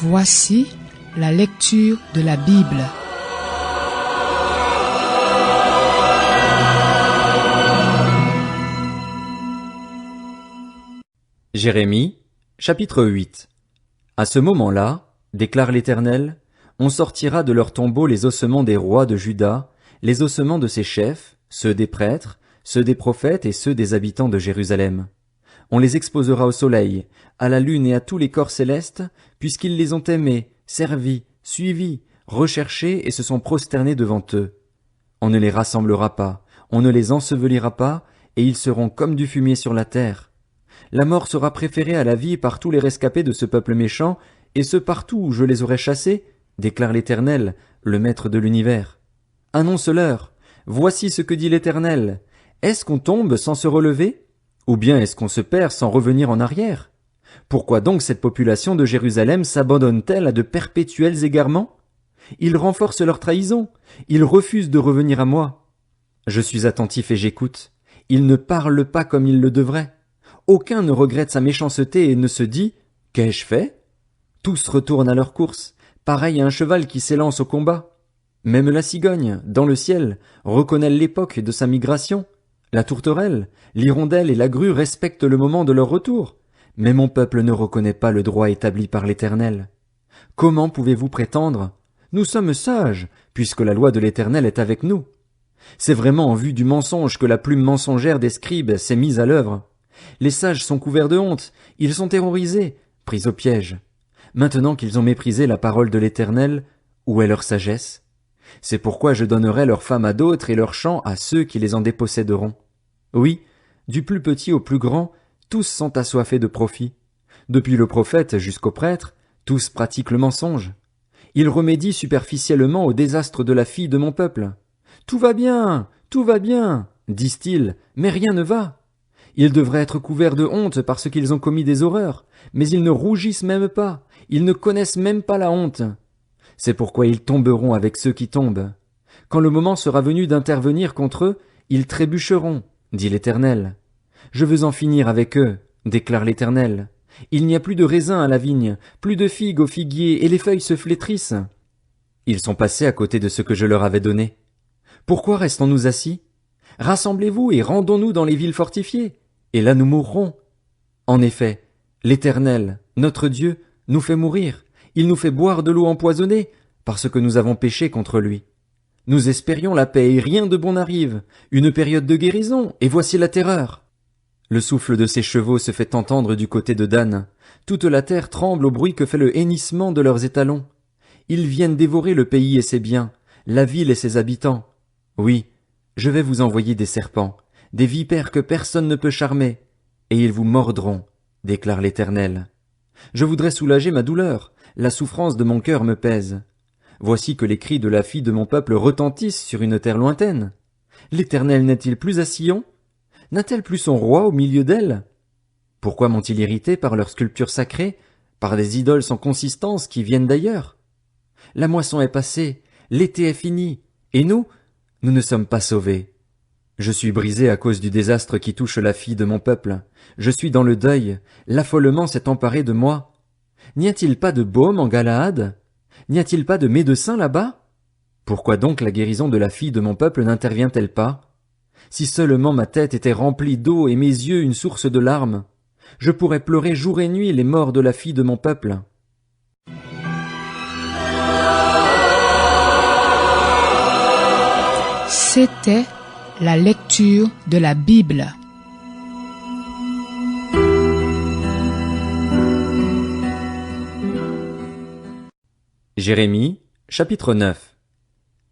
Voici la lecture de la Bible. Jérémie, chapitre 8. À ce moment-là, déclare l'Éternel, on sortira de leurs tombeaux les ossements des rois de Juda, les ossements de ses chefs, ceux des prêtres, ceux des prophètes et ceux des habitants de Jérusalem. On les exposera au soleil, à la lune et à tous les corps célestes, puisqu'ils les ont aimés, servis, suivis, recherchés et se sont prosternés devant eux. On ne les rassemblera pas, on ne les ensevelira pas, et ils seront comme du fumier sur la terre. La mort sera préférée à la vie par tous les rescapés de ce peuple méchant, et ce partout où je les aurai chassés, déclare l'Éternel, le Maître de l'univers. Annonce-leur, voici ce que dit l'Éternel. Est-ce qu'on tombe sans se relever? Ou bien est-ce qu'on se perd sans revenir en arrière? Pourquoi donc cette population de Jérusalem s'abandonne-t-elle à de perpétuels égarements? Ils renforcent leur trahison, ils refusent de revenir à moi. Je suis attentif et j'écoute. Ils ne parlent pas comme ils le devraient. Aucun ne regrette sa méchanceté et ne se dit « Qu'ai-je fait ?» Tous retournent à leur course, pareil à un cheval qui s'élance au combat. Même la cigogne, dans le ciel, reconnaît l'époque de sa migration. La tourterelle, l'hirondelle et la grue respectent le moment de leur retour. Mais mon peuple ne reconnaît pas le droit établi par l'Éternel. Comment pouvez-vous prétendre « Nous sommes sages, puisque la loi de l'Éternel est avec nous ». C'est vraiment en vue du mensonge que la plume mensongère des scribes s'est mise à l'œuvre. Les sages sont couverts de honte, ils sont terrorisés, pris au piège. Maintenant qu'ils ont méprisé la parole de l'Éternel, où est leur sagesse? C'est pourquoi je donnerai leurs femmes à d'autres et leurs champs à ceux qui les en déposséderont. Oui, du plus petit au plus grand, tous sont assoiffés de profit. Depuis le prophète jusqu'au prêtre, tous pratiquent le mensonge. Ils remédient superficiellement au désastre de la fille de mon peuple. Tout va bien, disent-ils, mais rien ne va. Ils devraient être couverts de honte parce qu'ils ont commis des horreurs, mais ils ne rougissent même pas, ils ne connaissent même pas la honte. C'est pourquoi ils tomberont avec ceux qui tombent. Quand le moment sera venu d'intervenir contre eux, ils trébucheront, dit l'Éternel. Je veux en finir avec eux, déclare l'Éternel. Il n'y a plus de raisins à la vigne, plus de figues au figuier, et les feuilles se flétrissent. Ils sont passés à côté de ce que je leur avais donné. Pourquoi restons-nous assis? Rassemblez-vous et rendons-nous dans les villes fortifiées, et là nous mourrons. En effet, l'Éternel, notre Dieu, nous fait mourir, il nous fait boire de l'eau empoisonnée, parce que nous avons péché contre lui. Nous espérions la paix et rien de bon n'arrive, une période de guérison, et voici la terreur. Le souffle de ses chevaux se fait entendre du côté de Dan. Toute la terre tremble au bruit que fait le hennissement de leurs étalons. Ils viennent dévorer le pays et ses biens, la ville et ses habitants. Oui, je vais vous envoyer des serpents, des vipères que personne ne peut charmer, et ils vous mordront, déclare l'Éternel. Je voudrais soulager ma douleur, la souffrance de mon cœur me pèse. Voici que les cris de la fille de mon peuple retentissent sur une terre lointaine. L'Éternel n'est-il plus à Sion? N'a-t-elle plus son roi au milieu d'elle? Pourquoi m'ont-ils irrité par leurs sculptures sacrées, par des idoles sans consistance qui viennent d'ailleurs? La moisson est passée, l'été est fini, et nous ne sommes pas sauvés. Je suis brisé à cause du désastre qui touche la fille de mon peuple. Je suis dans le deuil, l'affolement s'est emparé de moi. N'y a-t-il pas de baume en Galaad? N'y a-t-il pas de médecin là-bas? Pourquoi donc la guérison de la fille de mon peuple n'intervient-elle pas? Si seulement ma tête était remplie d'eau et mes yeux une source de larmes, je pourrais pleurer jour et nuit les morts de la fille de mon peuple. C'était la lecture de la Bible. Jérémie, chapitre 9.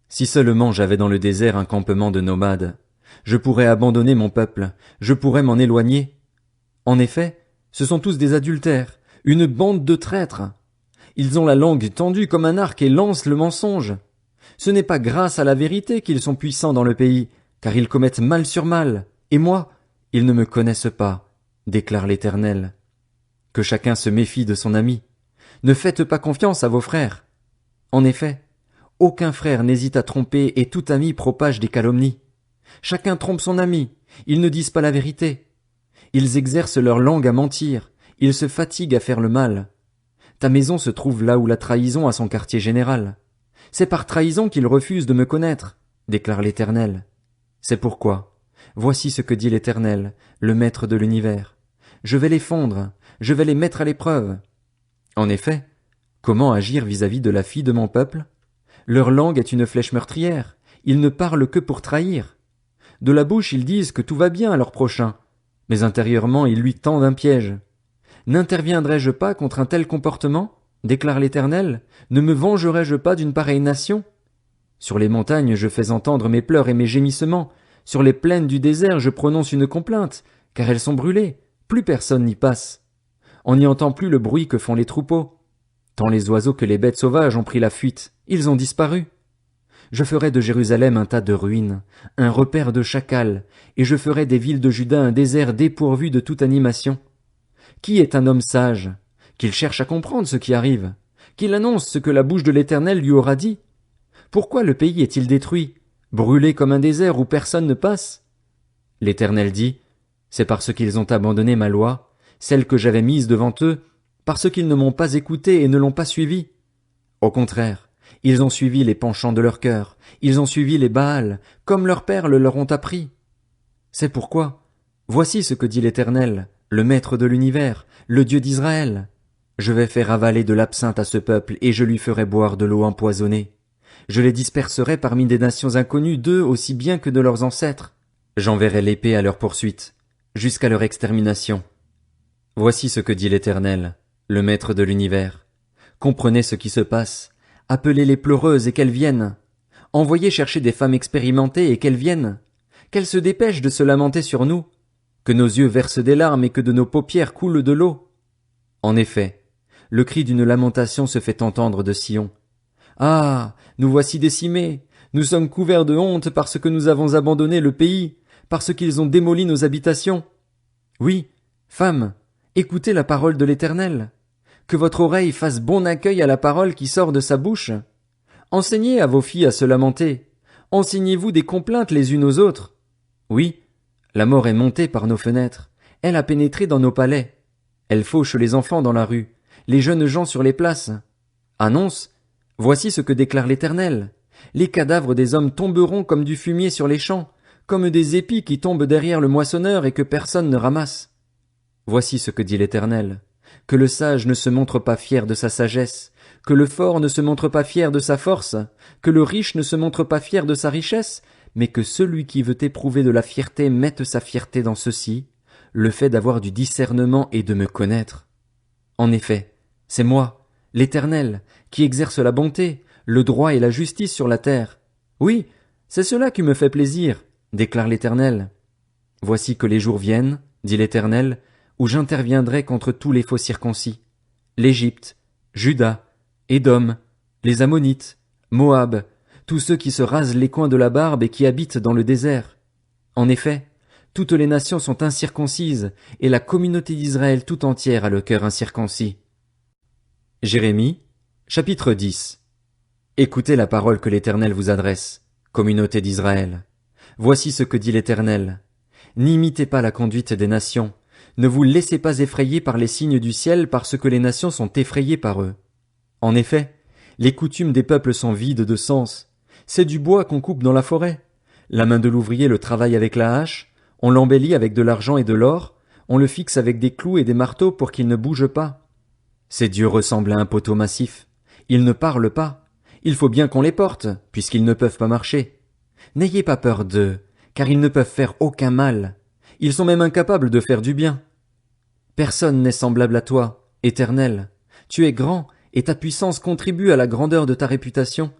Si seulement j'avais dans le désert un campement de nomades, je pourrais abandonner mon peuple, je pourrais m'en éloigner. En effet, ce sont tous des adultères, une bande de traîtres. Ils ont la langue tendue comme un arc et lancent le mensonge. Ce n'est pas grâce à la vérité qu'ils sont puissants dans le pays, car ils commettent mal sur mal, et moi, ils ne me connaissent pas, déclare l'Éternel. Que chacun se méfie de son ami. Ne faites pas confiance à vos frères. En effet, aucun frère n'hésite à tromper et tout ami propage des calomnies. Chacun trompe son ami, ils ne disent pas la vérité. Ils exercent leur langue à mentir, ils se fatiguent à faire le mal. Ta maison se trouve là où la trahison a son quartier général. C'est par trahison qu'ils refusent de me connaître, déclare l'Éternel. C'est pourquoi, voici ce que dit l'Éternel, le Maître de l'univers. Je vais les fondre, je vais les mettre à l'épreuve. En effet, comment agir vis-à-vis de la fille de mon peuple? Leur langue est une flèche meurtrière, ils ne parlent que pour trahir. De la bouche ils disent que tout va bien à leur prochain, mais intérieurement ils lui tendent un piège. N'interviendrai-je pas contre un tel comportement? Déclare l'Éternel, ne me vengerai-je pas d'une pareille nation? Sur les montagnes je fais entendre mes pleurs et mes gémissements, sur les plaines du désert je prononce une complainte, car elles sont brûlées, plus personne n'y passe. On n'y entend plus le bruit que font les troupeaux. Tant les oiseaux que les bêtes sauvages ont pris la fuite, ils ont disparu. Je ferai de Jérusalem un tas de ruines, un repère de chacals, et je ferai des villes de Juda un désert dépourvu de toute animation. Qui est un homme sage? Qu'il cherche à comprendre ce qui arrive, qu'il annonce ce que la bouche de l'Éternel lui aura dit. Pourquoi le pays est-il détruit, brûlé comme un désert où personne ne passe? L'Éternel dit, c'est parce qu'ils ont abandonné ma loi, celle que j'avais mise devant eux, parce qu'ils ne m'ont pas écouté et ne l'ont pas suivi. Au contraire, ils ont suivi les penchants de leur cœur, ils ont suivi les Baals, comme leurs pères le leur ont appris. C'est pourquoi, voici ce que dit l'Éternel, le Maître de l'univers, le Dieu d'Israël. Je vais faire avaler de l'absinthe à ce peuple, et je lui ferai boire de l'eau empoisonnée. Je les disperserai parmi des nations inconnues d'eux aussi bien que de leurs ancêtres. J'enverrai l'épée à leur poursuite, jusqu'à leur extermination. Voici ce que dit l'Éternel, le Maître de l'univers. Comprenez ce qui se passe. Appelez les pleureuses et qu'elles viennent. Envoyez chercher des femmes expérimentées et qu'elles viennent. Qu'elles se dépêchent de se lamenter sur nous. Que nos yeux versent des larmes et que de nos paupières coule de l'eau. En effet, le cri d'une lamentation se fait entendre de Sion. Ah, nous voici décimés. Nous sommes couverts de honte parce que nous avons abandonné le pays, parce qu'ils ont démoli nos habitations. Oui, femmes, écoutez la parole de l'Éternel. Que votre oreille fasse bon accueil à la parole qui sort de sa bouche. Enseignez à vos filles à se lamenter. Enseignez-vous des complaintes les unes aux autres. Oui, la mort est montée par nos fenêtres. Elle a pénétré dans nos palais. Elle fauche les enfants dans la rue, les jeunes gens sur les places. Annonce, voici ce que déclare l'Éternel. Les cadavres des hommes tomberont comme du fumier sur les champs, comme des épis qui tombent derrière le moissonneur et que personne ne ramasse. Voici ce que dit l'Éternel. Que le sage ne se montre pas fier de sa sagesse, que le fort ne se montre pas fier de sa force, que le riche ne se montre pas fier de sa richesse, mais que celui qui veut éprouver de la fierté mette sa fierté dans ceci, le fait d'avoir du discernement et de me connaître. En effet, c'est moi, l'Éternel, qui exerce la bonté, le droit et la justice sur la terre. Oui, c'est cela qui me fait plaisir, déclare l'Éternel. Voici que les jours viennent, dit l'Éternel, où j'interviendrai contre tous les faux circoncis. L'Égypte, Juda, Édom, les Ammonites, Moab, tous ceux qui se rasent les coins de la barbe et qui habitent dans le désert. En effet, toutes les nations sont incirconcises, et la communauté d'Israël tout entière a le cœur incirconcis. Jérémie, chapitre 10. Écoutez la parole que l'Éternel vous adresse, communauté d'Israël. Voici ce que dit l'Éternel. N'imitez pas la conduite des nations, ne vous laissez pas effrayer par les signes du ciel parce que les nations sont effrayées par eux. En effet, les coutumes des peuples sont vides de sens. C'est du bois qu'on coupe dans la forêt. La main de l'ouvrier le travaille avec la hache, on l'embellit avec de l'argent et de l'or, on le fixe avec des clous et des marteaux pour qu'il ne bouge pas. Ces dieux ressemblent à un poteau massif. Ils ne parlent pas. Il faut bien qu'on les porte, puisqu'ils ne peuvent pas marcher. N'ayez pas peur d'eux, car ils ne peuvent faire aucun mal. Ils sont même incapables de faire du bien. Personne n'est semblable à toi, Éternel. Tu es grand, et ta puissance contribue à la grandeur de ta réputation.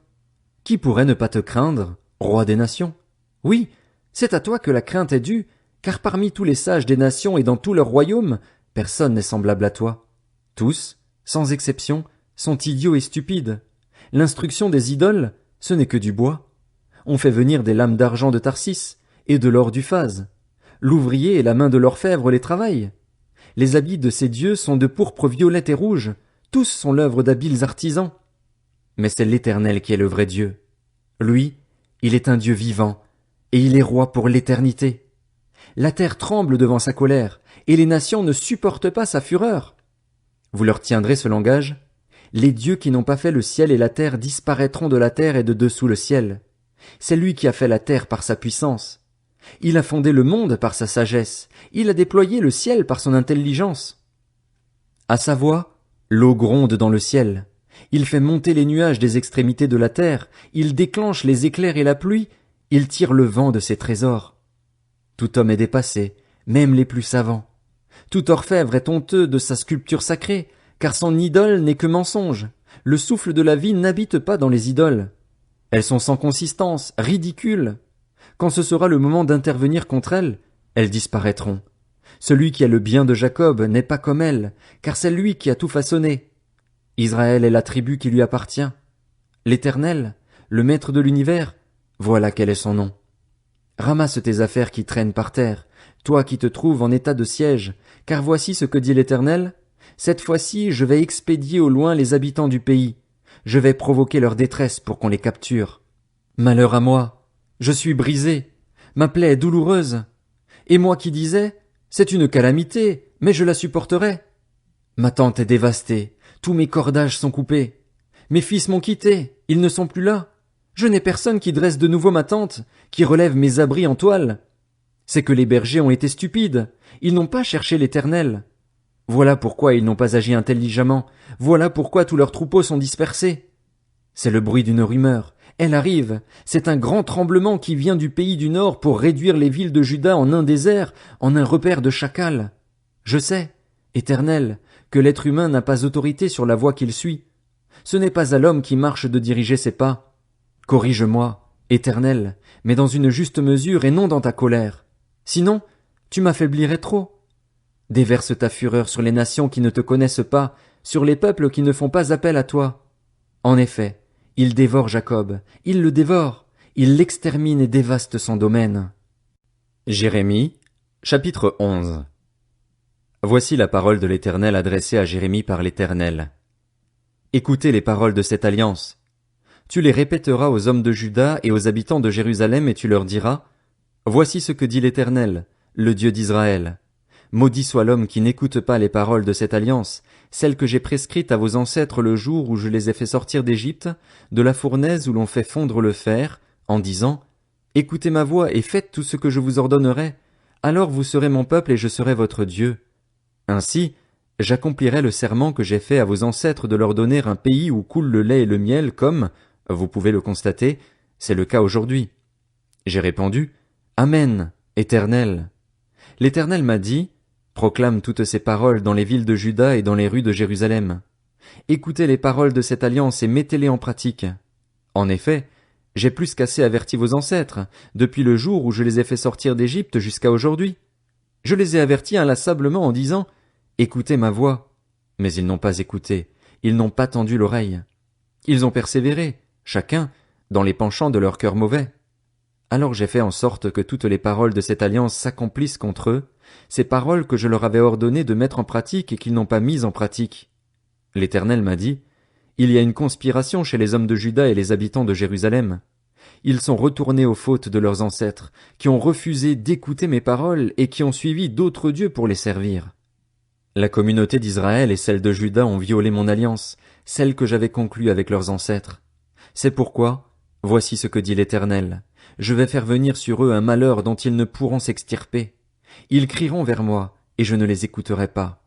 Qui pourrait ne pas te craindre, roi des nations? Oui, c'est à toi que la crainte est due, car parmi tous les sages des nations et dans tout leur royaume, personne n'est semblable à toi. Tous, sans exception, sont idiots et stupides. L'instruction des idoles, ce n'est que du bois. On fait venir des lames d'argent de Tarsis et de l'or d'Uphaz. L'ouvrier et la main de l'orfèvre les travaillent. Les habits de ces dieux sont de pourpre violette et rouge, tous sont l'œuvre d'habiles artisans. Mais c'est l'Éternel qui est le vrai Dieu. Lui, il est un Dieu vivant, et il est roi pour l'éternité. La terre tremble devant sa colère, et les nations ne supportent pas sa fureur. Vous leur tiendrez ce langage? Les dieux qui n'ont pas fait le ciel et la terre disparaîtront de la terre et de dessous le ciel. C'est lui qui a fait la terre par sa puissance. Il a fondé le monde par sa sagesse. Il a déployé le ciel par son intelligence. À sa voix, l'eau gronde dans le ciel. Il fait monter les nuages des extrémités de la terre. Il déclenche les éclairs et la pluie. Il tire le vent de ses trésors. Tout homme est dépassé, même les plus savants. Tout orfèvre est honteux de sa sculpture sacrée, car son idole n'est que mensonge. Le souffle de la vie n'habite pas dans les idoles. Elles sont sans consistance, ridicules. Quand ce sera le moment d'intervenir contre elles, elles disparaîtront. Celui qui a le bien de Jacob n'est pas comme elle, car c'est lui qui a tout façonné. Israël est la tribu qui lui appartient. L'Éternel, le maître de l'univers, voilà quel est son nom. Ramasse tes affaires qui traînent par terre, toi qui te trouves en état de siège, car voici ce que dit l'Éternel. Cette fois-ci, je vais expédier au loin les habitants du pays. Je vais provoquer leur détresse pour qu'on les capture. Malheur à moi, je suis brisé, ma plaie est douloureuse. Et moi qui disais, c'est une calamité, mais je la supporterai. Ma tente est dévastée, tous mes cordages sont coupés. Mes fils m'ont quitté, ils ne sont plus là. Je n'ai personne qui dresse de nouveau ma tente, qui relève mes abris en toile. C'est que les bergers ont été stupides, ils n'ont pas cherché l'Éternel. Voilà pourquoi ils n'ont pas agi intelligemment, voilà pourquoi tous leurs troupeaux sont dispersés. C'est le bruit d'une rumeur, elle arrive, c'est un grand tremblement qui vient du pays du Nord pour réduire les villes de Juda en un désert, en un repère de chacals. Je sais, Éternel, que l'être humain n'a pas autorité sur la voie qu'il suit. Ce n'est pas à l'homme qui marche de diriger ses pas. Corrige-moi, Éternel, mais dans une juste mesure et non dans ta colère. Sinon, tu m'affaiblirais trop. Déverse ta fureur sur les nations qui ne te connaissent pas, sur les peuples qui ne font pas appel à toi. En effet, il dévore Jacob, il le dévore, il l'extermine et dévaste son domaine. Jérémie, chapitre 11. Voici la parole de l'Éternel adressée à Jérémie par l'Éternel. Écoutez les paroles de cette alliance. Tu les répéteras aux hommes de Juda et aux habitants de Jérusalem et tu leur diras, voici ce que dit l'Éternel, le Dieu d'Israël. Maudit soit l'homme qui n'écoute pas les paroles de cette alliance, celle que j'ai prescrite à vos ancêtres le jour où je les ai fait sortir d'Égypte, de la fournaise où l'on fait fondre le fer, en disant, écoutez ma voix et faites tout ce que je vous ordonnerai, alors vous serez mon peuple et je serai votre Dieu. Ainsi, j'accomplirai le serment que j'ai fait à vos ancêtres de leur donner un pays où coule le lait et le miel comme, vous pouvez le constater, c'est le cas aujourd'hui. J'ai répondu, Amen, Éternel. L'Éternel m'a dit, proclame toutes ces paroles dans les villes de Juda et dans les rues de Jérusalem. Écoutez les paroles de cette alliance et mettez-les en pratique. En effet, j'ai plus qu'assez averti vos ancêtres, depuis le jour où je les ai fait sortir d'Égypte jusqu'à aujourd'hui. Je les ai avertis inlassablement en disant, écoutez ma voix. Mais ils n'ont pas écouté, ils n'ont pas tendu l'oreille. Ils ont persévéré, chacun, dans les penchants de leur cœur mauvais. Alors j'ai fait en sorte que toutes les paroles de cette alliance s'accomplissent contre eux, ces paroles que je leur avais ordonné de mettre en pratique et qu'ils n'ont pas mises en pratique. L'Éternel m'a dit, il y a une conspiration chez les hommes de Juda et les habitants de Jérusalem. Ils sont retournés aux fautes de leurs ancêtres, qui ont refusé d'écouter mes paroles et qui ont suivi d'autres dieux pour les servir. La communauté d'Israël et celle de Juda ont violé mon alliance, celle que j'avais conclue avec leurs ancêtres. C'est pourquoi, voici ce que dit l'Éternel, je vais faire venir sur eux un malheur dont ils ne pourront s'extirper. Ils crieront vers moi, et je ne les écouterai pas.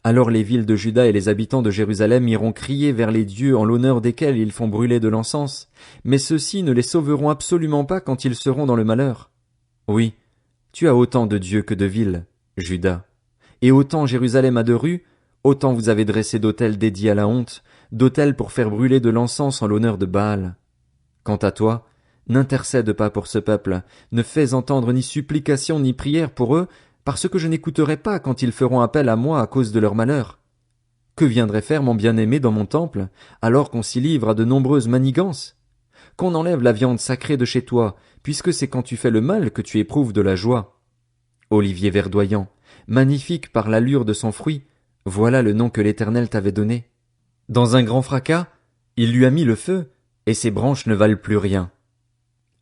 Alors les villes de Juda et les habitants de Jérusalem iront crier vers les dieux en l'honneur desquels ils font brûler de l'encens, mais ceux-ci ne les sauveront absolument pas quand ils seront dans le malheur. Oui, tu as autant de dieux que de villes, Juda. Et autant Jérusalem a de rues, autant vous avez dressé d'autels dédiés à la honte, d'autels pour faire brûler de l'encens en l'honneur de Baal. Quant à toi, n'intercède pas pour ce peuple, ne fais entendre ni supplication ni prière pour eux, parce que je n'écouterai pas quand ils feront appel à moi à cause de leur malheur. Que viendrait faire mon bien-aimé dans mon temple, alors qu'on s'y livre à de nombreuses manigances? Qu'on enlève la viande sacrée de chez toi, puisque c'est quand tu fais le mal que tu éprouves de la joie. Olivier verdoyant, magnifique par l'allure de son fruit, voilà le nom que l'Éternel t'avait donné. Dans un grand fracas, il lui a mis le feu, et ses branches ne valent plus rien.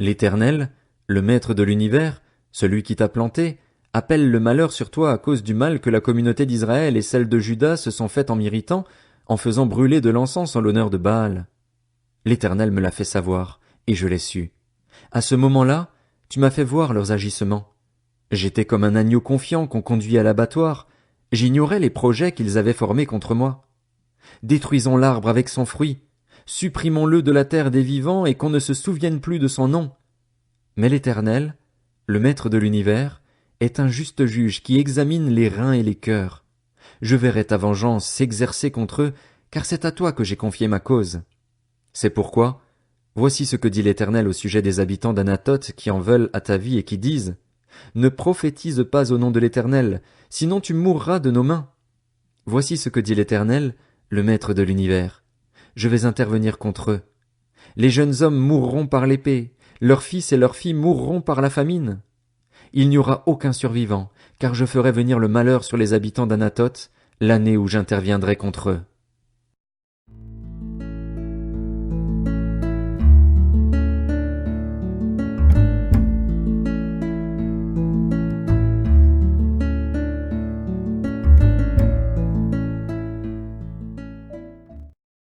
L'Éternel, le maître de l'univers, celui qui t'a planté, appelle le malheur sur toi à cause du mal que la communauté d'Israël et celle de Juda se sont faites en m'irritant, en faisant brûler de l'encens en l'honneur de Baal. L'Éternel me l'a fait savoir, et je l'ai su. À ce moment-là, tu m'as fait voir leurs agissements. J'étais comme un agneau confiant qu'on conduit à l'abattoir. J'ignorais les projets qu'ils avaient formés contre moi. Détruisons l'arbre avec son fruit. Supprimons-le de la terre des vivants et qu'on ne se souvienne plus de son nom. Mais l'Éternel, le Maître de l'univers, est un juste juge qui examine les reins et les cœurs. Je verrai ta vengeance s'exercer contre eux, car c'est à toi que j'ai confié ma cause. C'est pourquoi, voici ce que dit l'Éternel au sujet des habitants d'Anathoth qui en veulent à ta vie et qui disent: Ne prophétise pas au nom de l'Éternel, sinon tu mourras de nos mains. Voici ce que dit l'Éternel, le Maître de l'univers. Je vais intervenir contre eux. Les jeunes hommes mourront par l'épée, leurs fils et leurs filles mourront par la famine. Il n'y aura aucun survivant, car je ferai venir le malheur sur les habitants d'Anathoth l'année où j'interviendrai contre eux.